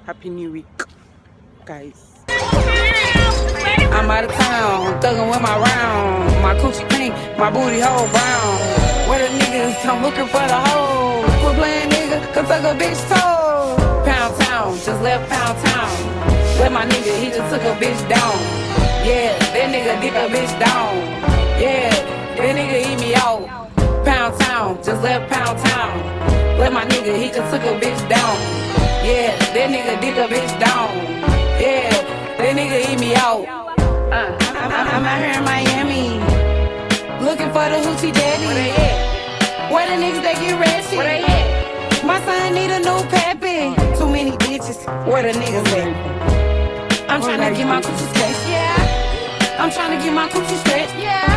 Happy New Week, guys. I'm out of town, thuggin' with my round. My coochie pink, my booty hole brown. Where the niggas? I'm looking for the hoes. Quit playing nigga, cause suck a bitch toe. Pound town, just left Pound town. With my nigga, he just took a bitch down. Yeah, that nigga dick a bitch down. Yeah, that nigga eat me out. Pound town, just left Pound town. With my nigga, he just took a bitch down. Yeah, that nigga dick a bitch down. Yeah, that nigga eat me out. I'm out here in Miami, looking for the hoochie daddy. Where the niggas that get ratchet? My son need a new pappy. Too many bitches. Where the niggas at? I'm tryna get my coochie stretched. Yeah. I'm tryna get my coochie stretched. Yeah.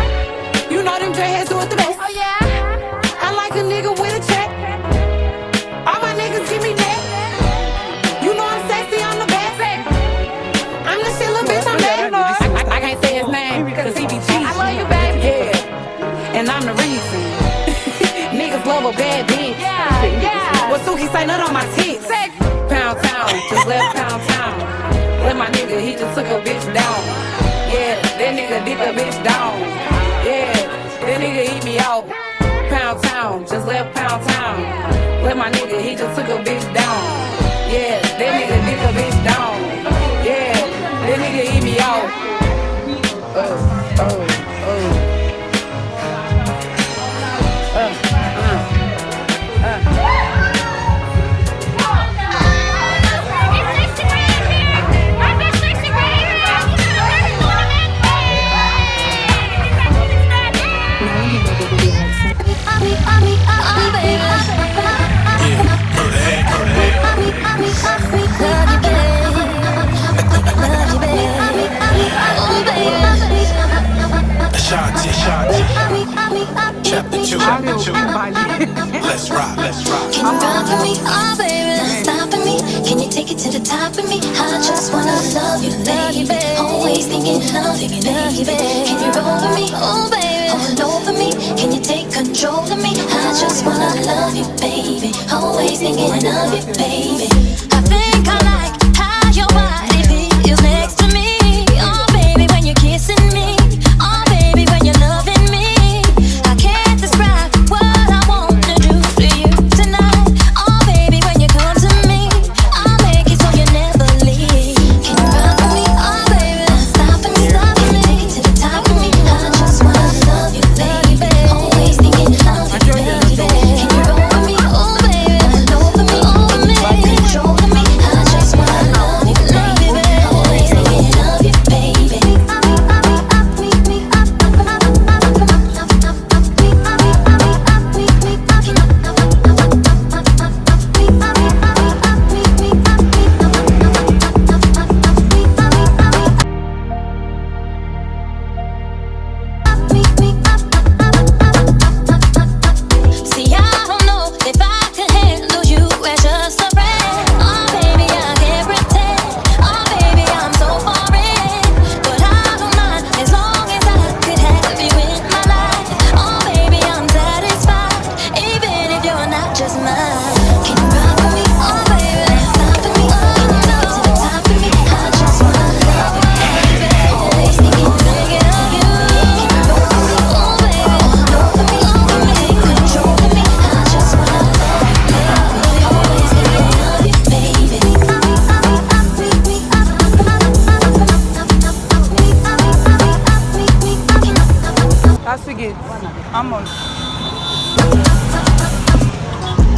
You know them dreadheads do it the best. Oh yeah. I like a nigga with a check. All my niggas give me that. You know I'm sexy, I'm the best. I'm the shit, little bitch, I'm bad. I can't say his name because he be cheating. I love you, baby. Yeah. And I'm the reason. Niggas love a bad bitch. Yeah. What Suki say, nut on my tits. Pound town, just left Pound town. Let my nigga, he just took a bitch down. Yeah, that nigga dick a bitch down. Yeah, that nigga eat me out. Pound town, just left Pound town. Let my nigga, he just took a bitch down. Yeah, that nigga dick a bitch down. Yeah, that nigga eat me out. Chapter 2. Let's rock. Can you ride for me? Oh baby, stop for me. Can you take it to the top of me? I just wanna love you, baby. Always thinking of you, baby. Can you roll with me? Oh baby, all over me. Can you take control of me? I just wanna love you, baby. Always thinking of you, baby. I think I like how your body feels next to me. Oh baby, when you're kissing me. Oh baby, when you're loving me. I can't describe what I wanna do to you tonight. Oh baby, when you come to me, I'll make it so you never leave. Can you ride for me? Oh baby, stop for me. Take it to the top of me. I just wanna love you, baby. Always thinking of you, baby. Can you roll with me? Oh baby, all over me, control of me. I just wanna love you, baby. Always thinking of you, baby. See, I don't know if I could handle you as just a friend. Oh baby, I can't pretend. Oh baby, I'm so far in, but I don't mind as long as I could have you in my life. Oh baby, I'm satisfied, even if you're not just mine. Can you ride for me? Oh baby, stop for me. Can you take it to the top of me? I just wanna love you, baby. Always thinking of you. Can you roll with me? Oh baby, all over me, take control of me. I just wanna love you, baby. Always thinking of you, baby. Let's begin. I'm on.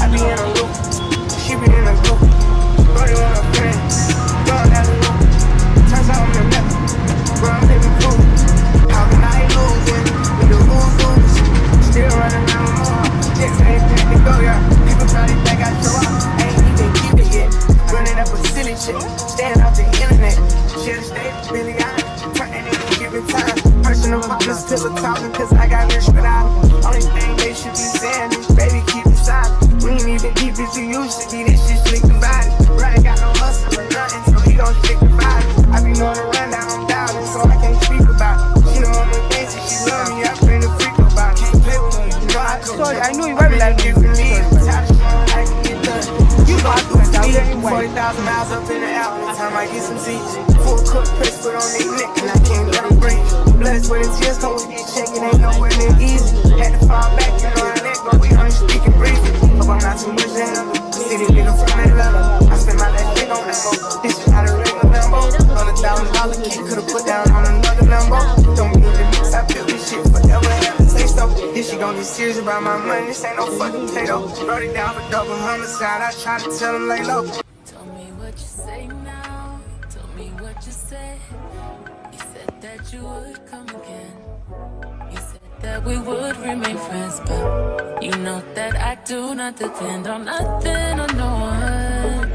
I be in a loop, she be in a loop. Running with her friends, going out the loop. Turns out I'm the never, bro, I'm living cool. How can I lose it? We do lose. Still running around more. Chicks ain't paid to go, yeah. People probably think I show up, ain't even keep it yet. Running up a silly shit, staying off the internet. Should've stayed Billy Island, turning it and give it time. Personal problems till we're talking, cause I got rich without it. Only thing they should be saying is, baby, keep it silent. We ain't even deep as you used to be, this shit slick about it. Right, got no hustle or nothing, so he gon' stick about it. I be knowing the rundown, I'm down, so I can't speak about it. She know I'm a gangster, she love me, I bring the freak about it. Can't play with me, you know I could. Sorry, I know you very like me. Different leads, top strong, I can get done. You know I do it. white. 40,000 miles up in the air, every time I get some seats. Full cook press, put on their neck, and I can't let them breathe. Blood, sweat, and tears, cold, get shaking, ain't nowhere near easy. Had to fall back, you know how that go, we only speak and breathe. Hope I'm not too much to handle. See this nigga from Atlanta. I spend my last thing on Lambo. This is not a regular Lambo. $100,000 kid could've put down on another Lambo. Don't be in the mix, I feel this shit forever. Have to say so. This shit gon' get serious about my money. This ain't no fucking potato. Wrote it down for double homicide. I try to tell him lay low. Tell me what you say now. Tell me what you said. You said that you would come again. You said that we would remain friends, but you know that I do not depend on nothing or no one.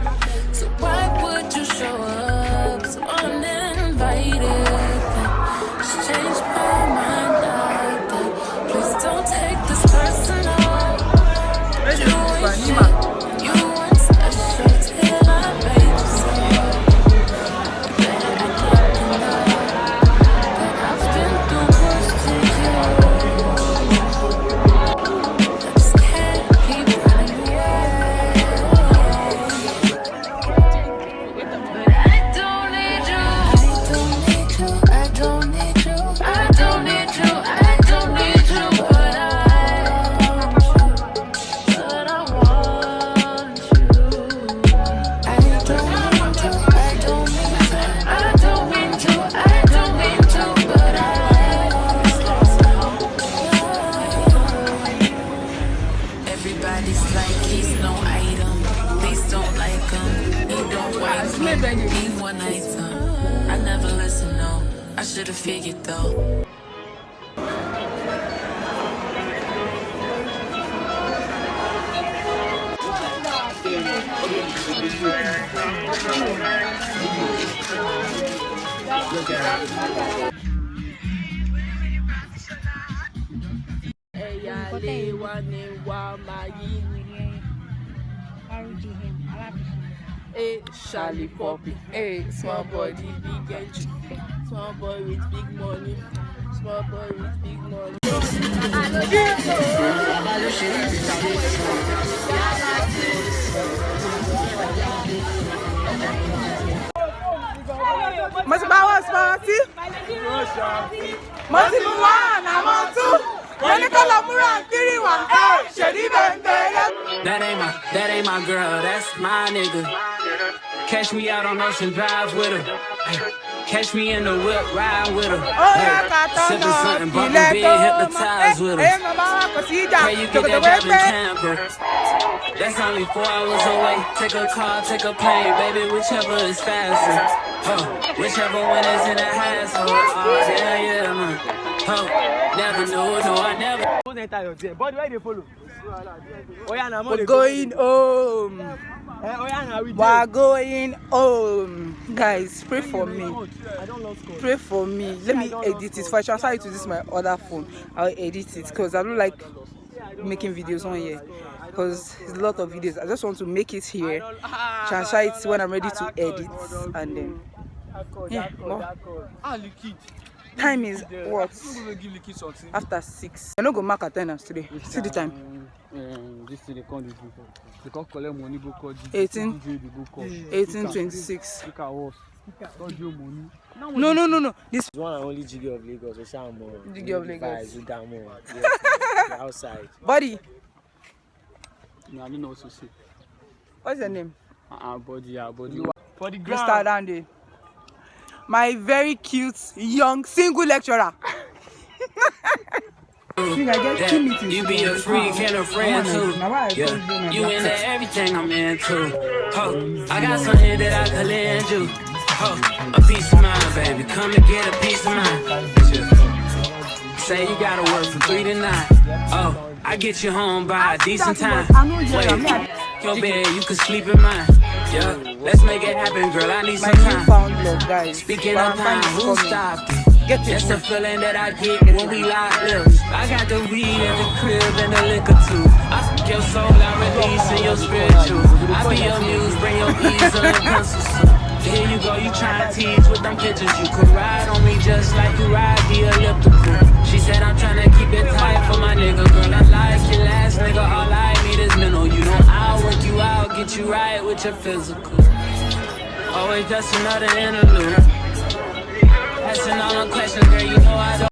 So why would you show up so uninvited? Just change my mind like that. Please don't take this personal. You weren't special till I made you so. Better act like you know that I've been through worse to you. I just can't keep running away. But I don't need you. I don't need you. I don't need you. I don't need you. I don't need you. But I want you. I don't mean to. I don't mean to. I don't mean to. I don't mean to. But I everybody's like he's no item. Please don't like him. He don't wife him. He one item. I never listen, no. I should've figured though. Hey, Charlie Poppy. Hey, small body, big engine. Small boy with big money. Small boy with big money. Mas bawa party. Mas one, I'm on two. When you call Mura, 3-1. Hey, Shady That ain't my girl, that's my nigga. Catch me out on Ocean Drive with her. Catch me in the whip, ride with her. Sipping something, bumping, being hypnotized with her. Hey, you get that job in Tampa. That's only 4 hours away. Take a car, take a plane, baby, whichever is faster. Whichever one is in the household. Oh, yeah, man. Never knew, no, I never. We're going home. We're going home. Guys, pray for me. Pray for me. Let me edit it. If I transfer it to this my other phone, I'll edit it because I don't like making videos on here because it's a lot of videos. I just want to make it here, transfer it when I'm ready to edit, and then yeah. Time is what? After 6. I'm not going to mark attendance today. See the time. 18:26. No. This is one and only Jiggy of Lagos. Jiggy of Lagos. Outside. Buddy. No, I don't know what to say. What's your name? Body. For the ground. Mr. Dande. My very cute, young, single lecturer. You be a freak and a friend too. Yeah. You into everything I'm into. I got something that I could lend you. A piece of mind, baby. Come and get a piece of mind. Say you gotta work from 3 to 9. I get you home by a decent time. Wait, your bed, you can sleep in mine. Yeah, let's make it happen, girl. I need some time. Speaking of time, who stopped it? That's the feeling that I get when we lock lips. I got the weed in the crib and the liquor too. I speak your soul, I release in your spiritual. I be your muse, bring your easel and pencils. Here you go, you tryna tease with them pictures. You could ride on me just like you ride the elliptical. She said I'm tryna keep it tight for my nigga. Girl, I like your last nigga, all I need is mental. You know I'll work you out, get treat you right with your physical. Always just another interlude.